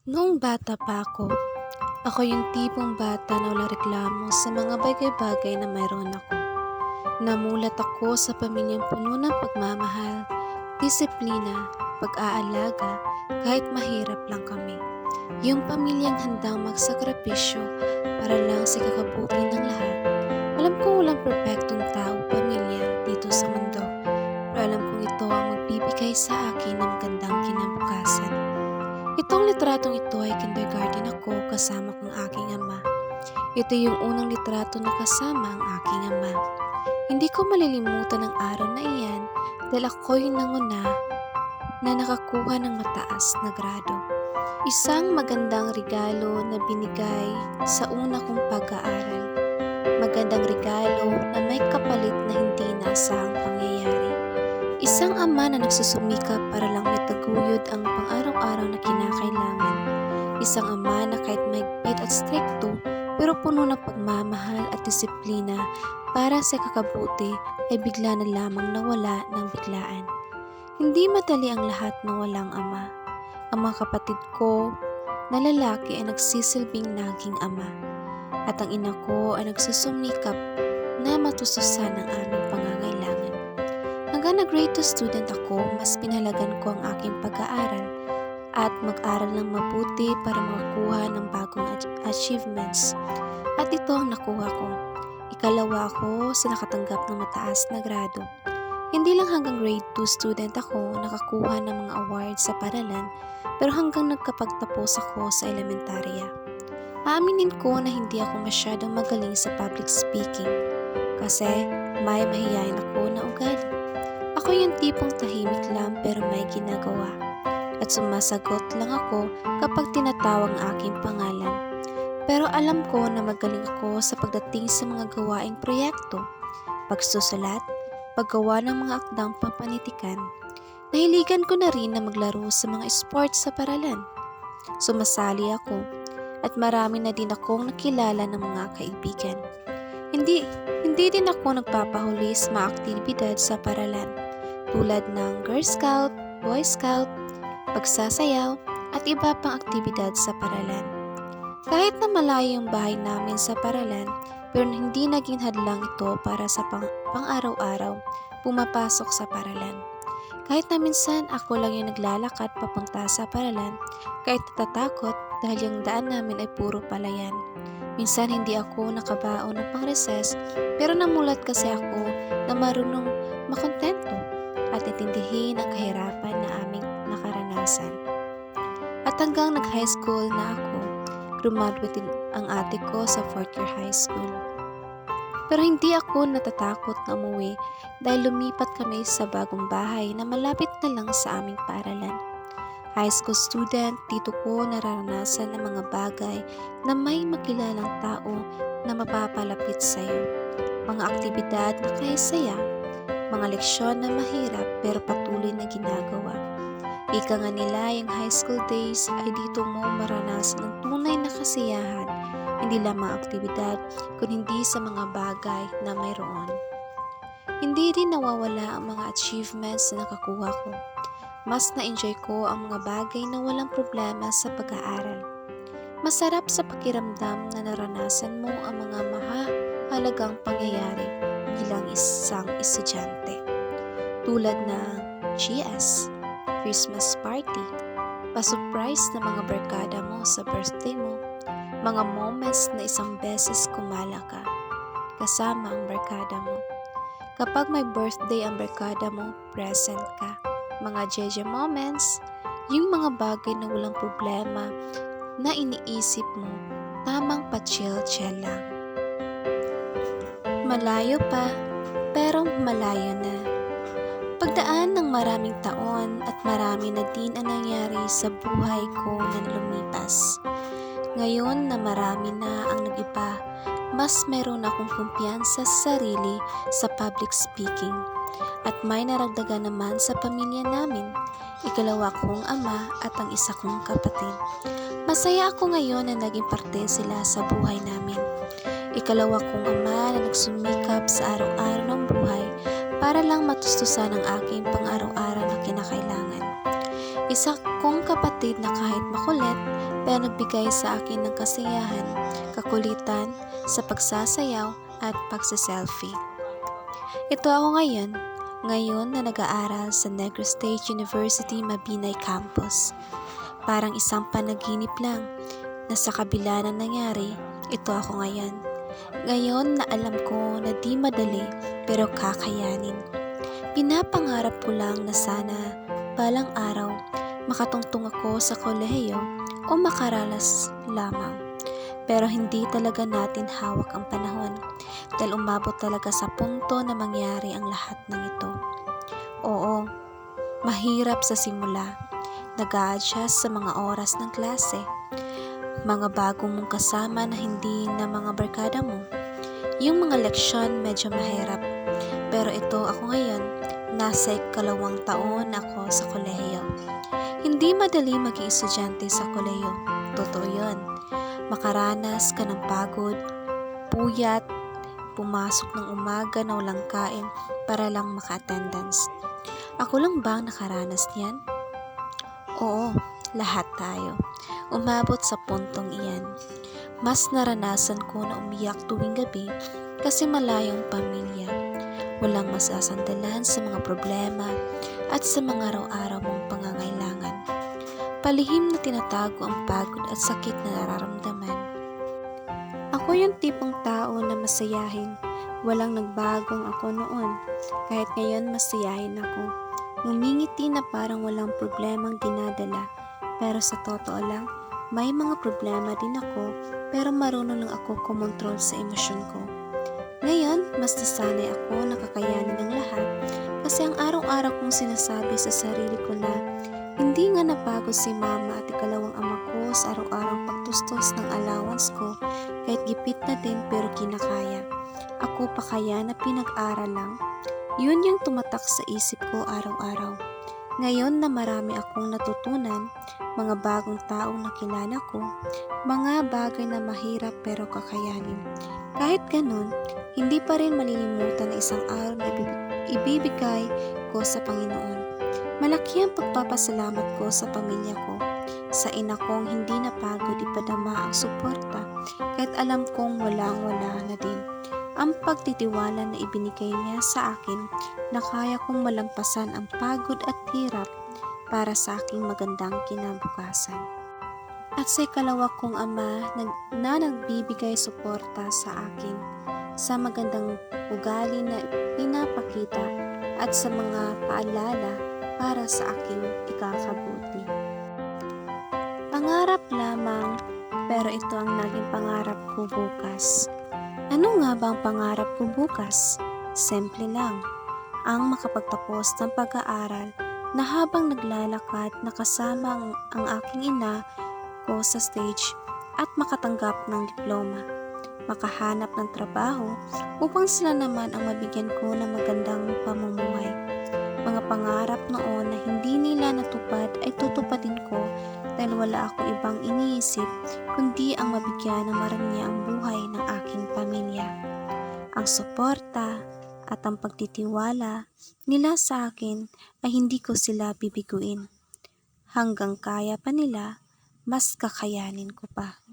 Noong bata pa ako yung tipong bata na walang reklamo sa mga bagay-bagay na mayroon ako. Namulat ako sa pamilyang puno ng pagmamahal, disiplina, pag-aalaga, kahit mahirap lang kami. Yung pamilyang handang magsakripisyo para lang sa kakabuti ng lahat. Alam ko walang perpektong tao pamilya dito sa mundo, pero alam kong ito ang magbibigay sa akin ng magandang kinabukasan. Itong litratong ito ay kindergarten ako kasama kong aking ama. Ito yung unang litrato na kasama ang aking ama. Hindi ko malilimutan ang araw na iyan dahil ako'y nanguna na nakakuha ng mataas na grado. Isang magandang regalo na binigay sa una kong pag-aaral. Magandang regalo na may kapalit na hindi inaasahang pangyayari. Isang ama na nagsusumikap para lang mataguyod ang pang-araw-araw na kinakailangan. Isang ama na kahit mahigpit at strikto pero puno ng pagmamahal at disiplina para sa kakabuti ay bigla na lamang nawala ng biglaan. Hindi madali ang lahat ng walang ama. Ang mga kapatid ko na lalaki ay nagsisilbing naging ama. At ang ina ko ay nagsusumikap na matustusan ang aming pangangailangan. Hanggang nag-grade 2 student ako, mas pinahalagan ko ang aking pag-aaral at mag-aral ng mabuti para makakuha ng bagong achievements. At ito ang nakuha ko. Ikalawa ako sa nakatanggap ng mataas na grado. Hindi lang hanggang grade 2 student ako nakakuha ng mga awards sa paaralan, pero hanggang nagkapagtapos ako sa elementarya. Aaminin ko na hindi ako masyadong magaling sa public speaking kasi may mahiyain ako na ugali. Ako yung tipong tahimik lang pero may ginagawa at sumasagot lang ako kapag tinatawag ang aking pangalan. Pero alam ko na magaling ako sa pagdating sa mga gawaing proyekto, pagsusulat, paggawa ng mga akdang pampanitikan. Nahiligan ko na rin na maglaro sa mga sports sa paralan. Sumasali ako at marami na din akong nakilala ng mga kaibigan. Hindi din ako nagpapahuli sa mga aktibidad sa paralan tulad ng Girl Scout, Boy Scout, pagsasayaw at iba pang aktibidad sa paralan. Kahit na malayo yung bahay namin sa paralan, pero hindi naging hadlang ito para sa pang-araw-araw pumapasok sa paralan. Kahit na minsan ako lang yung naglalakad papunta sa paralan, kahit natatakot dahil yung daan namin ay puro palayan. Minsan hindi ako nakabaon ng pang-recess, pero namulat kasi ako na marunong makontento at intindihin ang kahirapan na aming nakaranasan. At hanggang nag-high school na ako, graduate din ang ate ko sa 4th year high school. Pero hindi ako natatakot na umuwi dahil lumipat kami sa bagong bahay na malapit na lang sa aming paaralan. High school student, dito ko nararanasan ang mga bagay na may makilalang tao na mapapalapit sa iyo. Mga aktibidad na kayasaya, mga leksyon na mahirap pero patuloy na ginagawa. Ika nga nila yung high school days ay dito mo maranasan ang tunay na kasiyahan, hindi lamang aktibidad kundi sa mga bagay na mayroon. Hindi rin nawawala ang mga achievements na nakakuha ko. Mas na-enjoy ko ang mga bagay na walang problema sa pag-aaral. Masarap sa pakiramdam na naranasan mo ang mga mahalagang pangyayari bilang isang estudyante. Tulad ng GS, Christmas party, pa-surprise na mga barkada mo sa birthday mo, mga moments na isang beses kumala ka, kasama ang barkada mo. Kapag may birthday ang barkada mo, present ka. Mga jeje moments, yung mga bagay na walang problema na iniisip mo, tamang pa-chill-chill lang. Malayo pa, pero malayo na. Pagdaan ng maraming taon at marami na din ang nangyari sa buhay ko na lumipas. Ngayon na marami na ang nag-iba, mas meron akong kumpiyansa sa sarili sa public speaking. At may naragdagan naman sa pamilya namin, ikalawa kong ama at ang isa kong kapatid. Masaya ako ngayon na naging parte sila sa buhay namin. Ikalawa kong ama na nagsumikap sa araw-araw ng buhay para lang matustusan ang aking pang-araw-araw na kinakailangan. Isa kong kapatid na kahit makulit pero nagbigay sa akin ng kasiyahan, kakulitan sa pagsasayaw at pagsiselfie. Ito ako ngayon na nag-aaral sa Negros State University Mabinay Campus. Parang isang panaginip lang na sa kabila ng nangyari, ito ako ngayon. Ngayon na alam ko na di madali pero kakayanin. Pinapangarap ko lang na sana balang araw makatungtong ako sa kolehiyo o makaralas lamang. Pero hindi talaga natin hawak ang panahon dahil umabot talaga sa punto na mangyari ang lahat ng ito. Oo, mahirap sa simula. Nag-a-adjust sa mga oras ng klase. Mga bagong mong kasama na hindi na mga barkada mo. Yung mga leksyon medyo mahirap. Pero ito ako ngayon, nasa 2 taon ako sa kolehiyo. Hindi madali maging estudyante sa kolehiyo. Totoo yun. Makaranas ka ng pagod, puyat, pumasok ng umaga na walang kain para lang maka-attendance. Ako lang ba ang nakaranas niyan? Oo, lahat tayo. Umabot sa puntong iyan. Mas naranasan ko na umiyak tuwing gabi kasi malayong pamilya. Walang masasandalan sa mga problema at sa mga araw-araw mong pangangailangan. Palihim na tinatago ang pagod at sakit na nararamdaman. Ako yung tipong tao na masayahin. Walang nagbagong ako noon. Kahit ngayon masayahin ako. Ngumingiti na parang walang problemang dinadala. Pero sa totoo lang, may mga problema din ako pero marunong lang ako kumontrol sa emosyon ko. Ngayon, mas nasanay ako na kakayanin ng lahat kasi ang araw-araw kong sinasabi sa sarili ko na hindi nga napagod si mama at ikalawang ama ko sa araw-araw pagtustos ng allowance ko kahit gipit na din pero kinakaya. Ako pa kaya na pinag-aral lang? Yun yung tumatak sa isip ko araw-araw. Ngayon na marami akong natutunan, mga bagong taong nakilala ko, mga bagay na mahirap pero kakayanin. Kahit ganun, hindi pa rin malilimutan na isang araw na ibibigay ko sa Panginoon. Malaki ang pagpapasalamat ko sa pamilya ko, sa ina kong hindi napagod ipadama ang suporta kahit alam kong walang-wala na din. Ang pagtitiwala na ibinigay niya sa akin na kaya kong malampasan ang pagod at hirap para sa aking magandang kinabukasan. At sa ikalawa kong ama na nagbibigay suporta sa akin sa magandang ugali na pinapakita at sa mga paalala para sa aking ikakabuti. Pangarap lamang pero ito ang naging pangarap ko bukas. Ano nga ba ang pangarap ko bukas? Simple lang, ang makapagtapos ng pag-aaral na habang naglalakad nakasama ang aking ina ko sa stage at makatanggap ng diploma. Makahanap ng trabaho upang sila naman ang mabigyan ko ng magandang pamumuhay. Mga pangarap noon na hindi nila natupad ay tutupadin ko dahil wala akong ibang iniisip kundi ang mabigyan ng marangyang buhay ng aking pamilya. Ang suporta at ang pagtitiwala nila sa akin ay hindi ko sila bibiguin. Hanggang kaya pa nila, mas kakayanin ko pa.